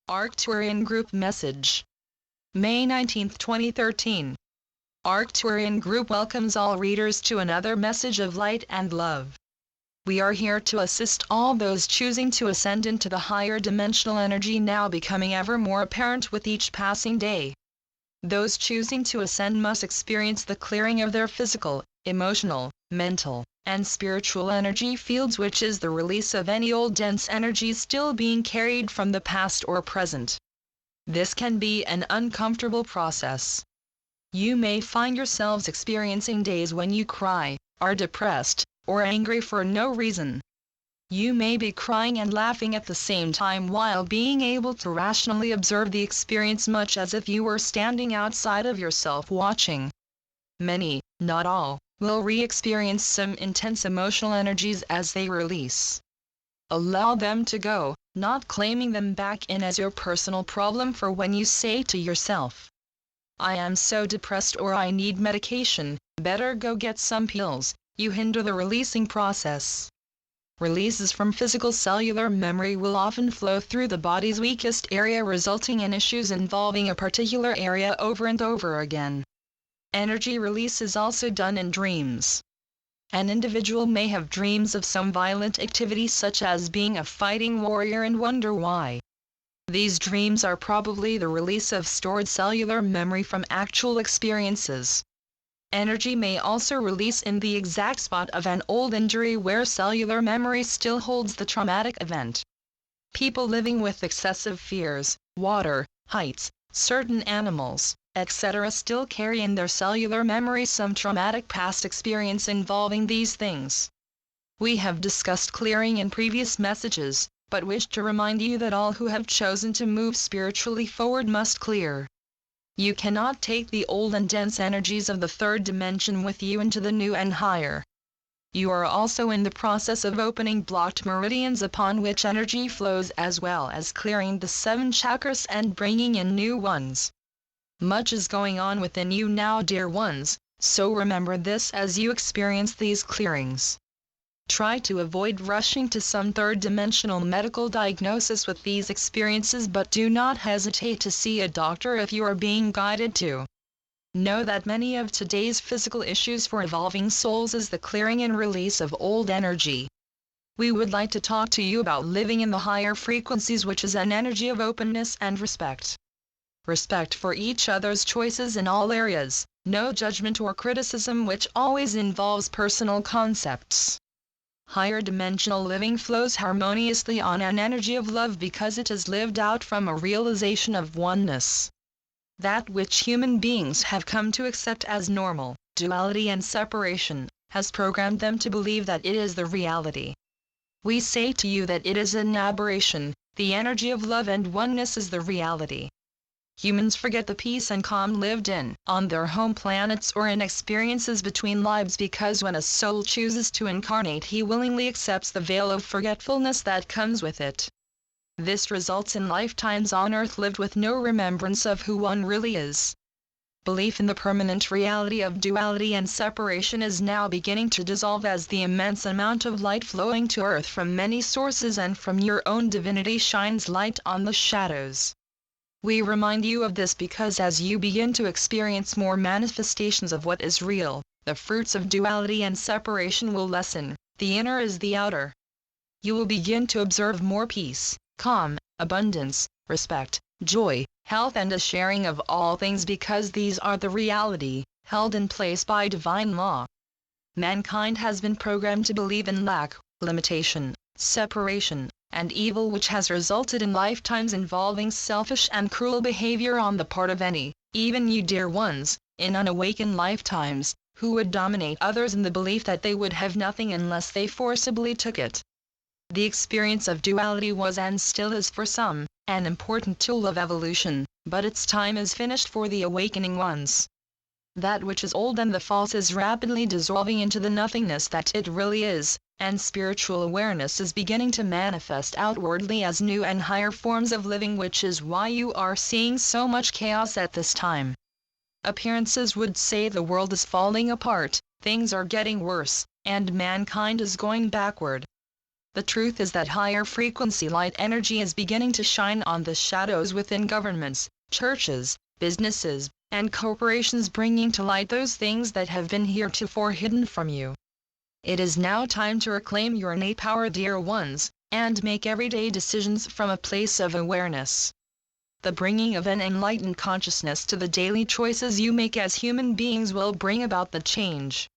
Arcturian Group Message. May 19, 2013. Arcturian Group welcomes all readers to another message of light and love. We are here to assist all those choosing to ascend into the higher dimensional energy, now becoming ever more apparent with each passing day. Those choosing to ascend must experience the clearing of their physical, emotional, mental, and spiritual energy fields, which is the release of any old dense energies still being carried from the past or present. This can be an uncomfortable process. You may find yourselves experiencing days when you cry, are depressed, or angry for no reason. You may be crying and laughing at the same time while being able to rationally observe the experience, much as if you were standing outside of yourself watching. Many, not all, will re-experience some intense emotional energies as they release. Allow them to go, not claiming them back in as your personal problem, for when you say to yourself, "I am so depressed," or "I need medication, better go get some pills," you hinder the releasing process. Releases from physical cellular memory will often flow through the body's weakest area, resulting in issues involving a particular area over and over again. Energy release is also done in dreams. An individual may have dreams of some violent activity, such as being a fighting warrior, and wonder why. These dreams are probably the release of stored cellular memory from actual experiences. Energy may also release in the exact spot of an old injury where cellular memory still holds the traumatic event. People living with excessive fears, water, heights, certain animals, etc., still carry in their cellular memory some traumatic past experience involving these things. We have discussed clearing in previous messages, but wish to remind you that all who have chosen to move spiritually forward must clear. You cannot take the old and dense energies of the third dimension with you into the new and higher. You are also in the process of opening blocked meridians upon which energy flows, as well as clearing the 7 chakras and bringing in new ones. Much is going on within you now, dear ones, so remember this as you experience these clearings. Try to avoid rushing to some third-dimensional medical diagnosis with these experiences, but do not hesitate to see a doctor if you are being guided to. Know that many of today's physical issues for evolving souls is the clearing and release of old energy. We would like to talk to you about living in the higher frequencies, which is an energy of openness and respect. Respect for each other's choices in all areas, no judgment or criticism, which always involves personal concepts. Higher dimensional living flows harmoniously on an energy of love because it is lived out from a realization of oneness. That which human beings have come to accept as normal, duality and separation, has programmed them to believe that it is the reality. We say to you that it is an aberration. The energy of love and oneness is the reality. Humans forget the peace and calm lived in, on their home planets or in experiences between lives, because when a soul chooses to incarnate, he willingly accepts the veil of forgetfulness that comes with it. This results in lifetimes on earth lived with no remembrance of who one really is. Belief in the permanent reality of duality and separation is now beginning to dissolve as the immense amount of light flowing to earth from many sources and from your own divinity shines light on the shadows. We remind you of this because as you begin to experience more manifestations of what is real, the fruits of duality and separation will lessen. The inner is the outer. You will begin to observe more peace, calm, abundance, respect, joy, health, and a sharing of all things, because these are the reality, held in place by divine law. Mankind has been programmed to believe in lack, limitation, separation, and evil, which has resulted in lifetimes involving selfish and cruel behavior on the part of any, even you dear ones, in unawakened lifetimes, who would dominate others in the belief that they would have nothing unless they forcibly took it. The experience of duality was, and still is for some, an important tool of evolution, but its time is finished for the awakening ones. That which is old and the false is rapidly dissolving into the nothingness that it really is, and spiritual awareness is beginning to manifest outwardly as new and higher forms of living, which is why you are seeing so much chaos at this time. Appearances would say the world is falling apart, things are getting worse, and mankind is going backward. The truth is that higher frequency light energy is beginning to shine on the shadows within governments, churches, businesses, and corporations, bringing to light those things that have been heretofore hidden from you. It is now time to reclaim your innate power, dear ones, and make everyday decisions from a place of awareness. The bringing of an enlightened consciousness to the daily choices you make as human beings will bring about the change.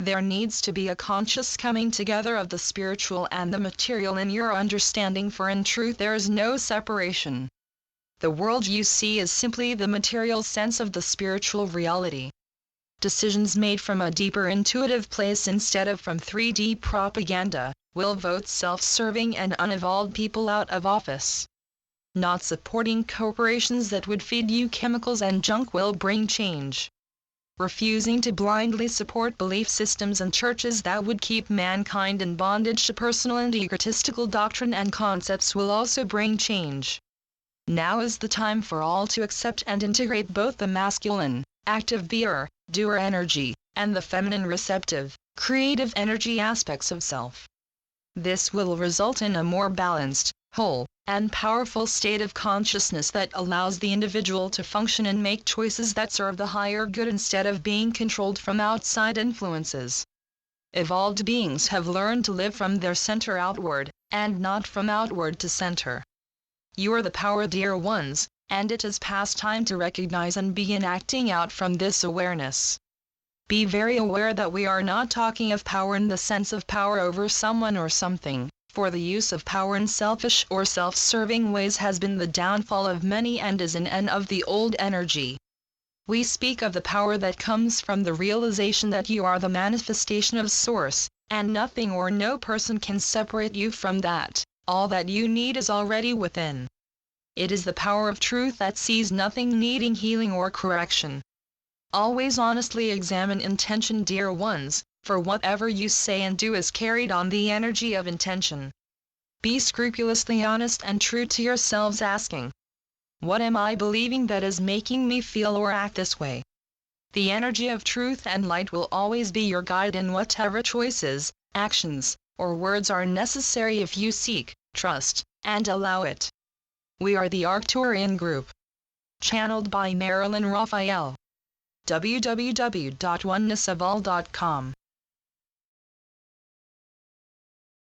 There needs to be a conscious coming together of the spiritual and the material in your understanding, for in truth there is no separation. The world you see is simply the material sense of the spiritual reality. Decisions made from a deeper intuitive place instead of from 3D propaganda will vote self-serving and unevolved people out of office. Not supporting corporations that would feed you chemicals and junk will bring change. Refusing to blindly support belief systems and churches that would keep mankind in bondage to personal and egotistical doctrine and concepts will also bring change. Now is the time for all to accept and integrate both the masculine, active beer, doer energy, and the feminine receptive, creative energy aspects of self. This will result in a more balanced, whole, and powerful state of consciousness that allows the individual to function and make choices that serve the higher good instead of being controlled from outside influences. Evolved beings have learned to live from their center outward, and not from outward to center. You are the power, dear ones, and it is past time to recognize and begin acting out from this awareness. Be very aware that we are not talking of power in the sense of power over someone or something, for the use of power in selfish or self-serving ways has been the downfall of many and is an end of the old energy. We speak of the power that comes from the realization that you are the manifestation of Source, and nothing or no person can separate you from that. All that you need is already within. It is the power of truth that sees nothing needing healing or correction. Always honestly examine intention, dear ones, for whatever you say and do is carried on the energy of intention. Be scrupulously honest and true to yourselves, asking, what am I believing that is making me feel or act this way? The energy of truth and light will always be your guide in whatever choices, actions, or words are necessary if you seek, trust, and allow it. We are the Arcturian group. Channeled by Marilyn Raffaele. www.onenessofall.com